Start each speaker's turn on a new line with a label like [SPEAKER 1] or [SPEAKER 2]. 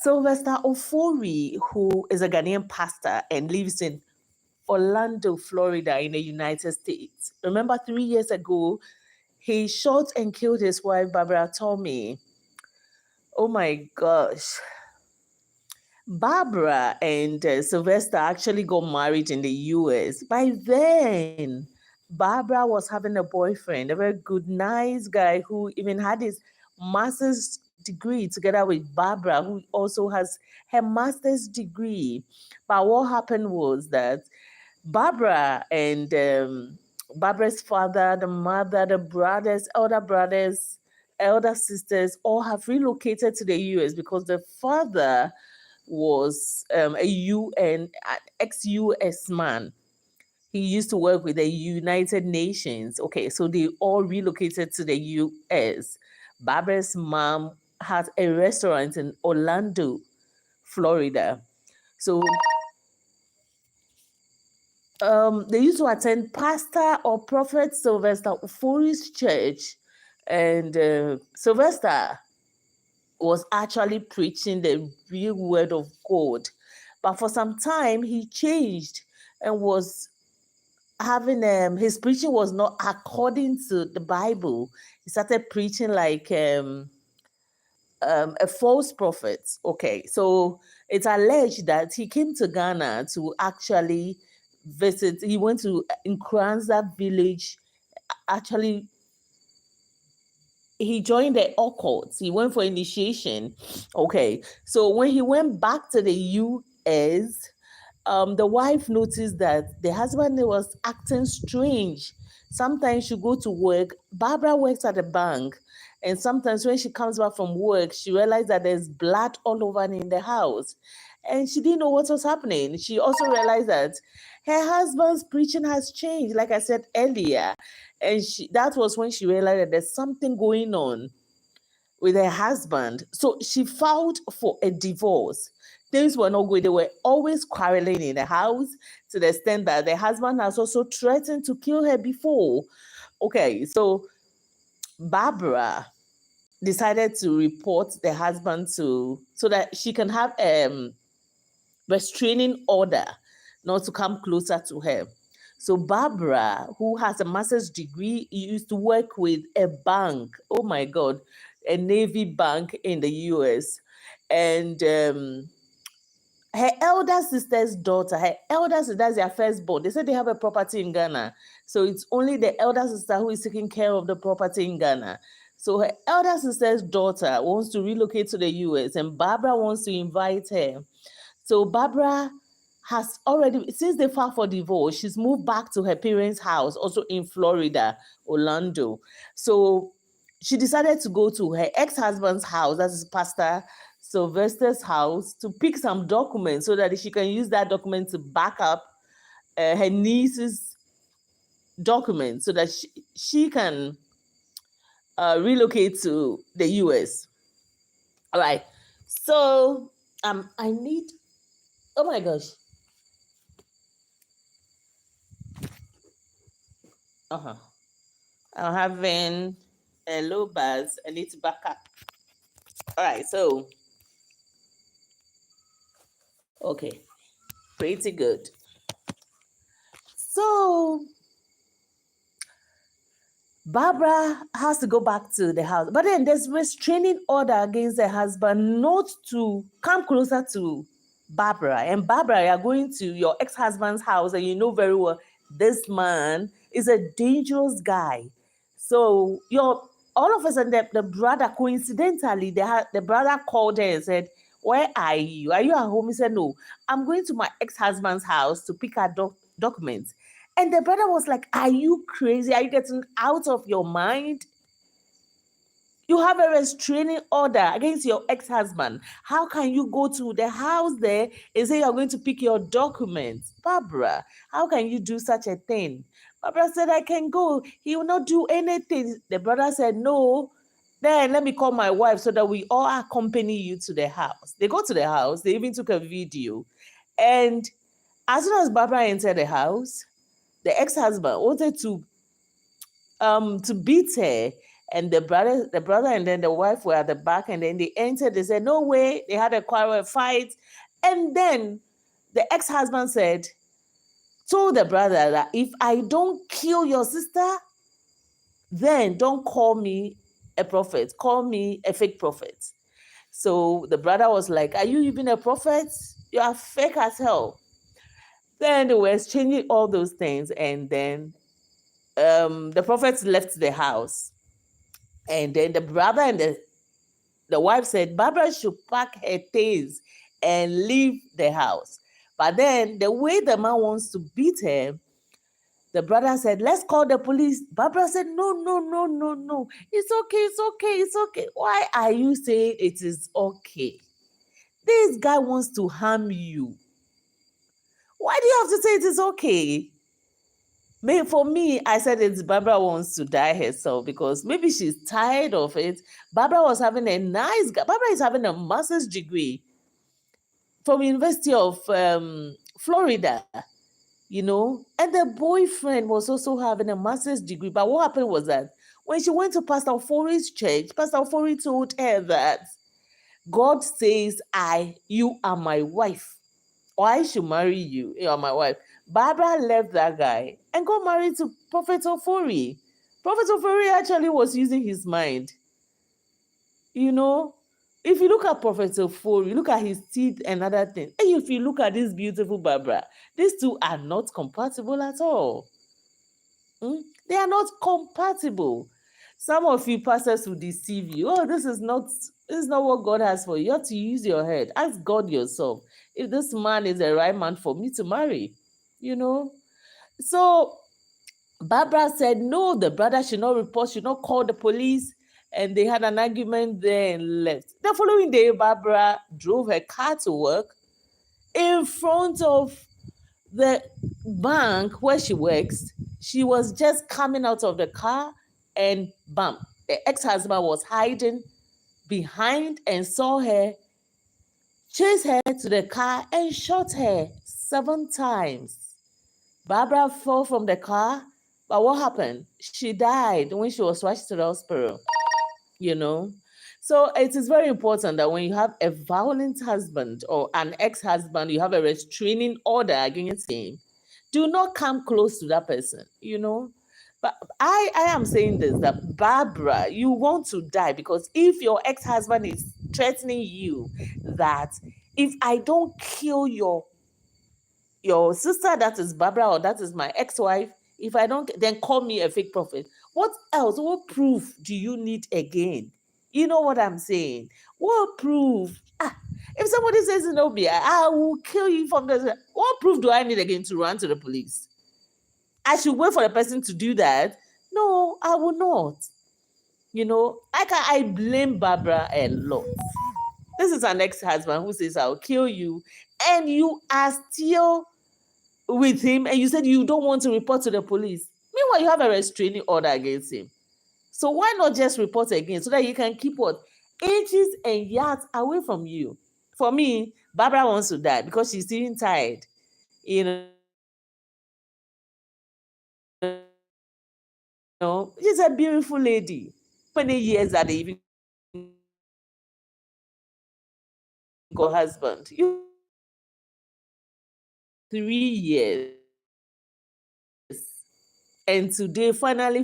[SPEAKER 1] Sylvester Ofori, who is a Ghanaian pastor and lives in Orlando, Florida, in the United States. Remember, 3 years ago, he shot and killed his wife, Barbara Tommy. Oh my gosh. Barbara and Sylvester actually got married in the US. By then, Barbara was having a boyfriend, a very good, nice guy who even had his master's degree together with Barbara, who also has her master's degree. But what happened was that Barbara and Barbara's father, the mother, the brothers, elder sisters, all have relocated to the US because the father was an ex-US man. He used to work with the United Nations. Okay, so they all relocated to the US. Barbara's mom has a restaurant in Orlando, Florida. So they used to attend Pastor or Prophet Sylvester Ofori's church, and Sylvester was actually preaching the real word of God. But for some time, he changed and was having his preaching was not according to the Bible. He started preaching like a false prophet. Okay, so it's alleged that he came to Ghana to actually visit. He went to Nkranza village. Actually, he joined the occult. He went for initiation. Okay, so when he went back to the US, the wife noticed that the husband was acting strange. Sometimes she go to work. Barbara works at a bank, and sometimes when she comes back from work, she realized that there's blood all over in the house, and she didn't know what was happening. She also realized that her husband's preaching has changed, like I said earlier, and that was when she realized that there's something going on with her husband. So she filed for a divorce. Things were not good. They were always quarreling in the house to the extent that the husband has also threatened to kill her before. Okay, so Barbara decided to report the husband so that she can have restraining order not to come closer to her. So Barbara, who has a master's degree, used to work with a bank. Oh my God, a Navy bank in the US. And her elder sister's daughter, that's their firstborn. They said they have a property in Ghana. So it's only the elder sister who is taking care of the property in Ghana. So her elder sister's daughter wants to relocate to the US, and Barbara wants to invite her. So Barbara has already, since they filed for divorce, she's moved back to her parents' house, also in Florida, Orlando. So she decided to go to her ex-husband's house, that is Pastor Sylvester's house, to pick some documents so that she can use that document to back up her niece's documents so that she can relocate to the US. All right. So I need, oh my gosh. I'm having a low buzz. I need to back up. All right, so okay, pretty good. So Barbara has to go back to the house, but then there's restraining order against the husband not to come closer to Barbara. And Barbara, you're going to your ex-husband's house, and you know very well this man is a dangerous guy. So all of a sudden, the brother, coincidentally, the brother called her and said, "Where are you? Are you at home?" He said, "No, I'm going to my ex-husband's house to pick our documents." And the brother was like, "Are you crazy? Are you getting out of your mind? You have a restraining order against your ex-husband. How can you go to the house there and say you're going to pick your documents? Barbara, how can you do such a thing?" Barbara said, "I can go. He will not do anything." The brother said, "No, then let me call my wife so that we all accompany you to the house." They go to the house. They even took a video. And as soon as Barbara entered the house, the ex-husband wanted to beat her, And the brother and then the wife were at the back, and then they entered. They said, no way. They had a quarrel, a fight. And then the ex-husband told the brother that if I don't kill your sister, then don't call me a prophet. Call me a fake prophet. So the brother was like, are you even a prophet? You are fake as hell. Then they were exchanging all those things. And then the prophet left the house. And then the brother and the wife said, Barbara should pack her things and leave the house. But then the way the man wants to beat her, the brother said, let's call the police. Barbara said, no, no, no, no, no. It's okay, it's okay, it's okay. Why are you saying it is okay? This guy wants to harm you. Why do you have to say it is okay? For me, I said it's Barbara wants to die herself because maybe she's tired of it. Barbara was having a nice guy. Barbara is having a master's degree from University of Florida, and the boyfriend was also having a master's degree. But what happened was that when she went to Pastor Ofori's church, Pastor Ofori told her that God says, you are my wife, or I should marry you. You are my wife. Barbara left that guy and got married to Prophet Ofori. Prophet Ofori actually was using his mind. If you look at Prophet Ofori, look at his teeth and other things. And if you look at this beautiful Barbara, these two are not compatible at all. They are not compatible. Some of you pastors will deceive you. Oh, this is not what God has for you. You have to use your head. Ask God yourself if this man is the right man for me to marry. So Barbara said, no, the brother should not report, should not call the police. And they had an argument there and left. The following day, Barbara drove her car to work in front of the bank where she works. She was just coming out of the car and bam, the ex-husband was hiding behind and saw her, chased her to the car and shot her 7 times. Barbara fell from the car, but what happened? She died when she was rushed to the hospital, So it is very important that when you have a violent husband or an ex-husband, you have a restraining order against him, do not come close to that person, But I am saying this, that Barbara, you want to die because if your ex-husband is threatening you that if I don't kill your sister, that is Barbara, or that is my ex-wife, if I don't, then call me a fake prophet. What else? What proof do you need again? You know what I'm saying? What proof? If somebody says, I will kill you from the... What proof do I need again to run to the police? I should wait for the person to do that? No, I will not. I blame Barbara a lot. This is an ex-husband who says, I'll kill you, and you are still with him, and you said you don't want to report to the police. Meanwhile, you have a restraining order against him. So why not just report again so that you can keep what? Inches and yards away from you. For me, Barbara wants to die because she's feeling tired. She's a beautiful lady. How many years that they even got husband? 3 years. And today, finally,